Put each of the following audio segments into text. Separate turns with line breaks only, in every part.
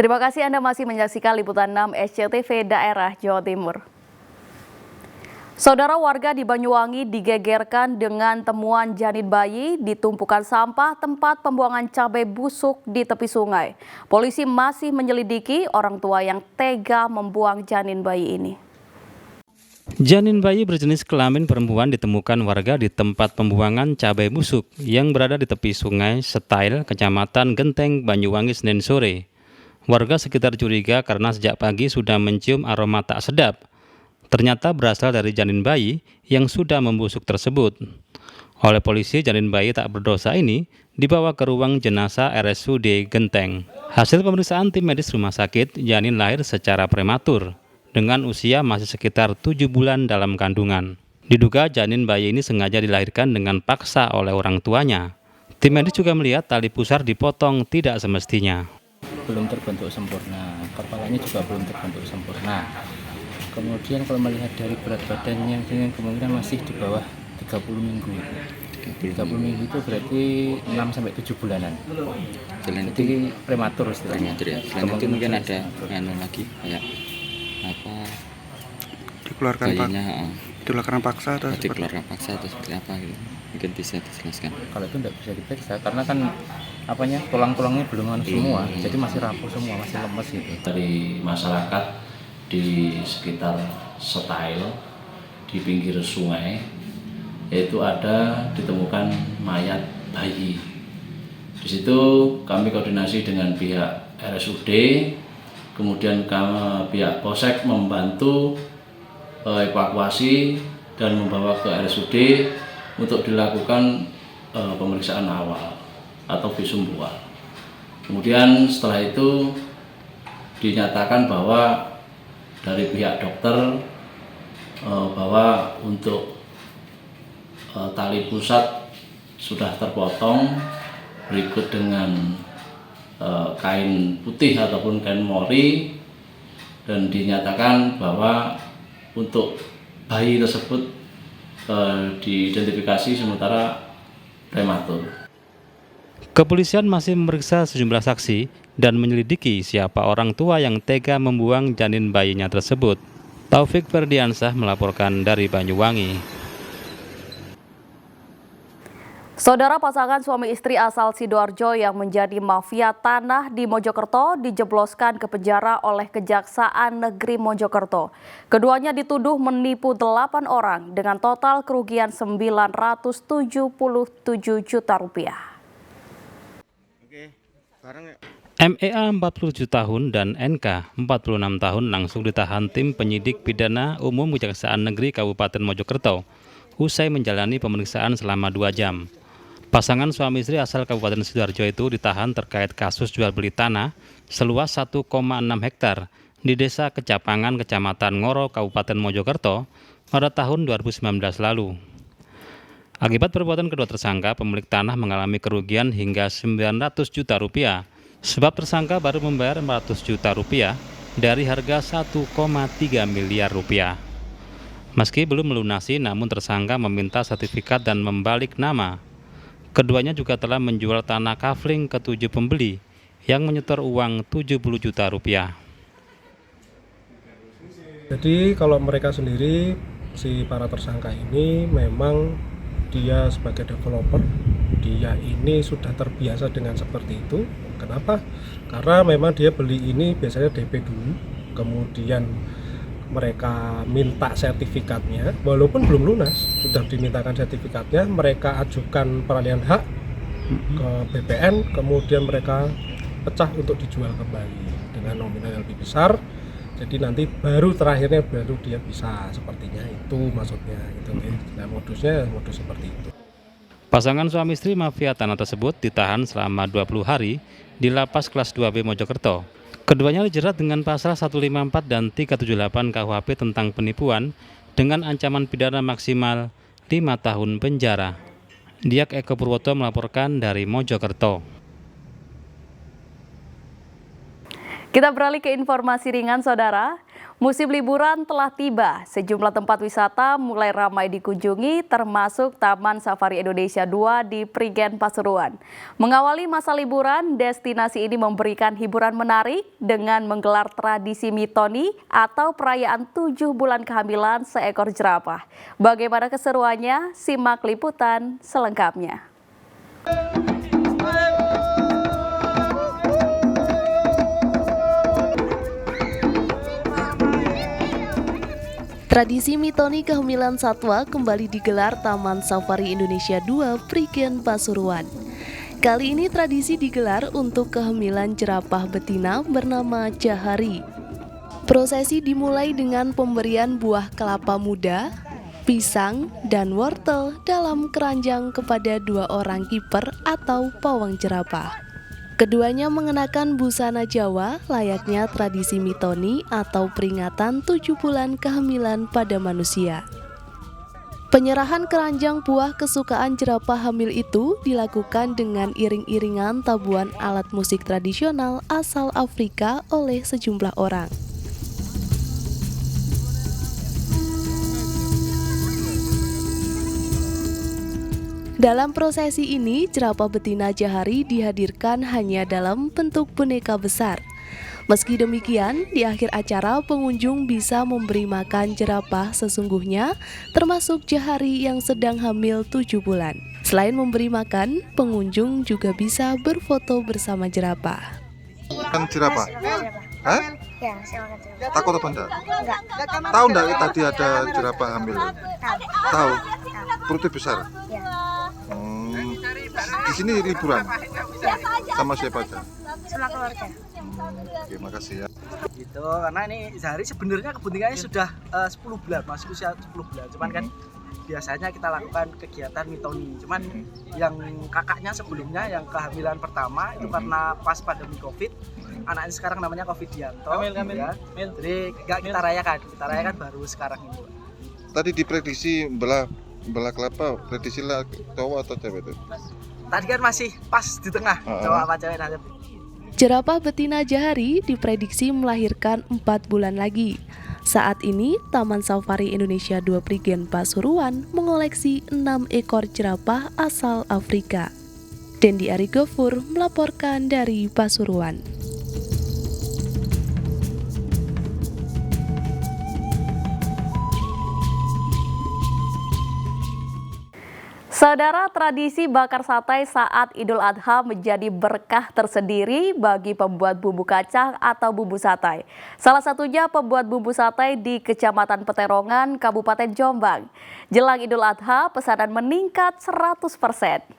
Terima kasih Anda masih menyaksikan Liputan 6 SCTV Daerah Jawa Timur. Saudara, warga di Banyuwangi digegerkan dengan temuan janin bayi di tumpukan sampah tempat pembuangan cabai busuk di tepi sungai. Polisi masih menyelidiki orang tua yang tega membuang janin bayi ini.
Janin bayi berjenis kelamin perempuan ditemukan warga di tempat pembuangan cabai busuk yang berada di tepi sungai Setail, Kecamatan Genteng, Banyuwangi, Senin sore. Warga sekitar curiga karena sejak pagi sudah mencium aroma tak sedap. Ternyata berasal dari janin bayi yang sudah membusuk tersebut. Oleh polisi, janin bayi tak berdosa ini dibawa ke ruang jenazah RSUD Genteng. Hasil pemeriksaan tim medis rumah sakit, janin lahir secara prematur dengan usia masih sekitar 7 bulan dalam kandungan. Diduga janin bayi ini sengaja dilahirkan dengan paksa oleh orang tuanya. Tim medis juga melihat tali pusar dipotong tidak semestinya.
Belum terbentuk sempurna, kepalanya juga belum terbentuk sempurna. Kemudian kalau melihat dari berat badannya dengan kemungkinan masih di bawah 30 minggu. 30 minggu itu berarti 6-7 bulanan. Jadi prematur istilahnya.
Ya. Selain itu mungkin ada lagi kayak apa?
Dikeluarkan paksa atau
seperti apa gitu. Mungkin bisa dijelaskan.
Kalau itu tidak bisa diperiksa karena kan tulang-tulangnya belum semua, jadi masih rapuh semua, masih lemes gitu.
Dari masyarakat di sekitar Setail di pinggir sungai, yaitu ditemukan mayat bayi. Di situ kami koordinasi dengan pihak RSUD, kemudian pihak Polsek membantu evakuasi dan membawa ke RSUD untuk dilakukan pemeriksaan awal atau visum luar. Kemudian setelah itu dinyatakan bahwa dari pihak dokter bahwa untuk tali pusat sudah terpotong, berikut dengan kain putih ataupun kain mori, dan dinyatakan bahwa untuk bayi tersebut diidentifikasi sementara prematur.
Kepolisian masih memeriksa sejumlah saksi dan menyelidiki siapa orang tua yang tega membuang janin bayinya tersebut. Taufik Ferdiansah melaporkan dari Banyuwangi.
Saudara, pasangan suami istri asal Sidoarjo yang menjadi mafia tanah di Mojokerto dijebloskan ke penjara oleh Kejaksaan Negeri Mojokerto. Keduanya dituduh menipu 8 orang dengan total kerugian Rp977 juta.
MEA 47 tahun dan NK 46 tahun langsung ditahan tim penyidik pidana umum Kejaksaan Negeri Kabupaten Mojokerto usai menjalani pemeriksaan selama 2 jam. Pasangan suami istri asal Kabupaten Sidoarjo itu ditahan terkait kasus jual beli tanah seluas 1,6 hektar di Desa Kecapangan, Kecamatan Ngoro, Kabupaten Mojokerto pada tahun 2019 lalu. Akibat perbuatan kedua tersangka, pemilik tanah mengalami kerugian hingga Rp900 juta, sebab tersangka baru membayar Rp400 juta dari harga Rp1,3 miliar. Meski belum melunasi, namun tersangka meminta sertifikat dan membalik nama. Keduanya juga telah menjual tanah kafling ke 7 pembeli yang menyetor uang Rp70 juta.
Jadi kalau mereka sendiri, si para tersangka ini memang dia sebagai developer, dia ini sudah terbiasa dengan seperti itu. Kenapa? Karena memang dia beli ini biasanya DP dulu, kemudian mereka minta sertifikatnya, walaupun belum lunas, sudah dimintakan sertifikatnya, mereka ajukan peralihan hak ke BPN, kemudian mereka pecah untuk dijual kembali dengan nominal yang lebih besar. Jadi nanti baru terakhirnya baru dia bisa, sepertinya itu maksudnya itu. Nah, modusnya modus seperti itu.
Pasangan suami istri mafia tanah tersebut ditahan selama 20 hari di Lapas Kelas 2B Mojokerto. Keduanya dijerat dengan pasal 154 dan 378 KUHP tentang penipuan dengan ancaman pidana maksimal 5 tahun penjara. Diak Eko Purwoto melaporkan dari Mojokerto.
Kita beralih ke informasi ringan, Saudara. Musim liburan telah tiba. Sejumlah tempat wisata mulai ramai dikunjungi, termasuk Taman Safari Indonesia 2 di Prigen, Pasuruan. Mengawali masa liburan, destinasi ini memberikan hiburan menarik dengan menggelar tradisi mitoni atau perayaan 7 bulan kehamilan seekor jerapah. Bagaimana keseruannya? Simak liputan selengkapnya.
Tradisi mitoni kehamilan satwa kembali digelar Taman Safari Indonesia 2 Prigen, Pasuruan. Kali ini tradisi digelar untuk kehamilan jerapah betina bernama Jahari. Prosesi dimulai dengan pemberian buah kelapa muda, pisang, dan wortel dalam keranjang kepada 2 orang kiper atau pawang jerapah. Keduanya mengenakan busana Jawa layaknya tradisi mitoni atau peringatan 7 bulan kehamilan pada manusia. Penyerahan keranjang buah kesukaan jerapah hamil itu dilakukan dengan iring-iringan tabuhan alat musik tradisional asal Afrika oleh sejumlah orang. Dalam prosesi ini, jerapah betina Jahari dihadirkan hanya dalam bentuk boneka besar. Meski demikian, di akhir acara pengunjung bisa memberi makan jerapah sesungguhnya, termasuk Jahari yang sedang hamil 7 bulan. Selain memberi makan, pengunjung juga bisa berfoto bersama jerapah.
Kan jerapah? Hah?
Ya, saya makan jerapah.
Takut apa enggak?
Enggak.
Tahu enggak tadi ada jerapah hamil? Tahu. Perutnya besar.
Ya.
Di sini liburan sama siapa aja?
Sama keluarga.
Oke, makasih ya.
Gitu, karena ini Jahari sebenarnya kebuntingannya sudah 10 bulan, masih usia 10 bulan. Cuman kan biasanya kita lakukan kegiatan mitoni. Cuman yang kakaknya sebelumnya yang kehamilan pertama itu karena pas pandemi Covid, anaknya sekarang namanya Covidianto. Ya. Jadi enggak kita rayakan baru sekarang ini.
Tadi diprediksi belah kelapa, prediksi lah cowok atau cewek itu?
Tadi kan masih pas di tengah, cowok apa cewek nanti.
Jerapah betina Jahari diprediksi melahirkan 4 bulan lagi. Saat ini, Taman Safari Indonesia 2 Prigen, Pasuruan mengoleksi 6 ekor jerapah asal Afrika. Dendi Arigofur melaporkan dari Pasuruan.
Saudara, tradisi bakar sate saat Idul Adha menjadi berkah tersendiri bagi pembuat bumbu kacang atau bumbu sate. Salah satunya pembuat bumbu sate di Kecamatan Peterongan, Kabupaten Jombang. Jelang Idul Adha, pesanan meningkat 100%.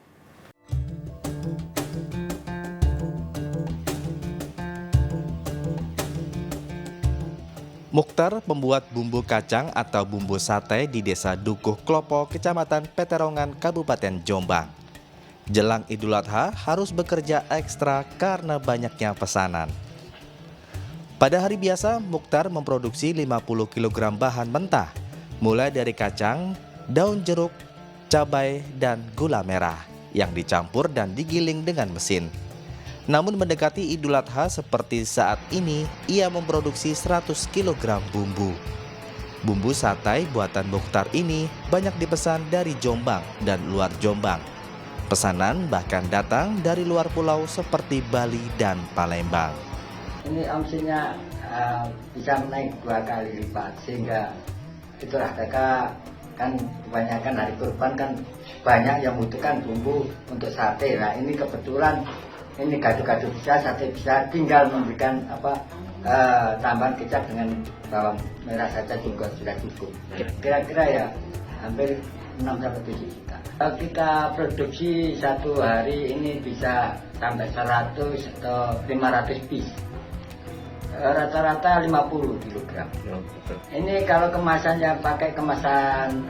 Mukhtar, pembuat bumbu kacang atau bumbu sate di Desa Dukuh Klopo, Kecamatan Peterongan, Kabupaten Jombang. Jelang Idul Adha harus bekerja ekstra karena banyaknya pesanan. Pada hari biasa, Mukhtar memproduksi 50 kg bahan mentah, mulai dari kacang, daun jeruk, cabai, dan gula merah yang dicampur dan digiling dengan mesin. Namun mendekati Idul Adha seperti saat ini, ia memproduksi 100 kg bumbu. Bumbu sate buatan Mukhtar ini banyak dipesan dari Jombang dan luar Jombang. Pesanan bahkan datang dari luar pulau seperti Bali dan Palembang.
Ini omsetnya bisa naik 2 kali lipat, sehingga itulah mereka kan kebanyakan hari kurban kan banyak yang membutuhkan bumbu untuk sate. Nah ini kebetulan ini gado-gado bisa, sate bisa, tinggal memberikan tambahan kecap dengan bawang merah saja juga sudah cukup. Kira-kira ya hampir 6-7 juta. Kalau kita produksi satu hari ini bisa sampai 100 atau 500 piece. Rata-rata 50 kg. Ini kalau kemasannya pakai kemasan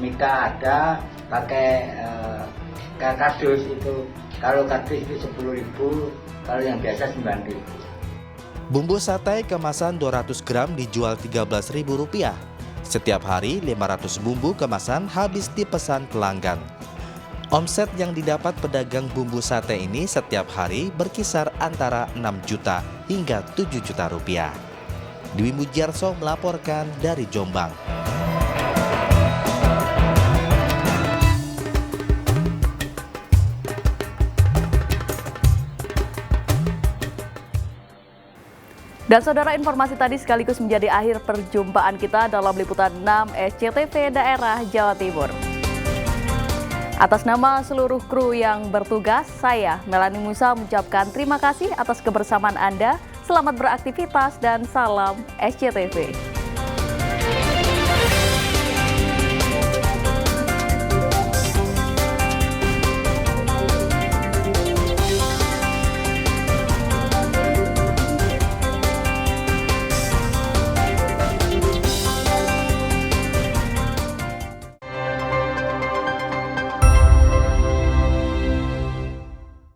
Mika ada, pakai kardus itu. Kalau kardus itu 10.000, kalau yang biasa 9.000.
Bumbu sate kemasan 200 gram dijual Rp13.000. Setiap hari 500 bumbu kemasan habis dipesan pelanggan. Omset yang didapat pedagang bumbu sate ini setiap hari berkisar antara 6 juta hingga 7 juta rupiah. Dwi Mujiarso melaporkan dari Jombang.
Dan saudara, informasi tadi sekaligus menjadi akhir perjumpaan kita dalam liputan 6 SCTV Daerah Jawa Timur. Atas nama seluruh kru yang bertugas, saya Melanie Musa mengucapkan terima kasih atas kebersamaan Anda. Selamat beraktivitas dan salam SCTV.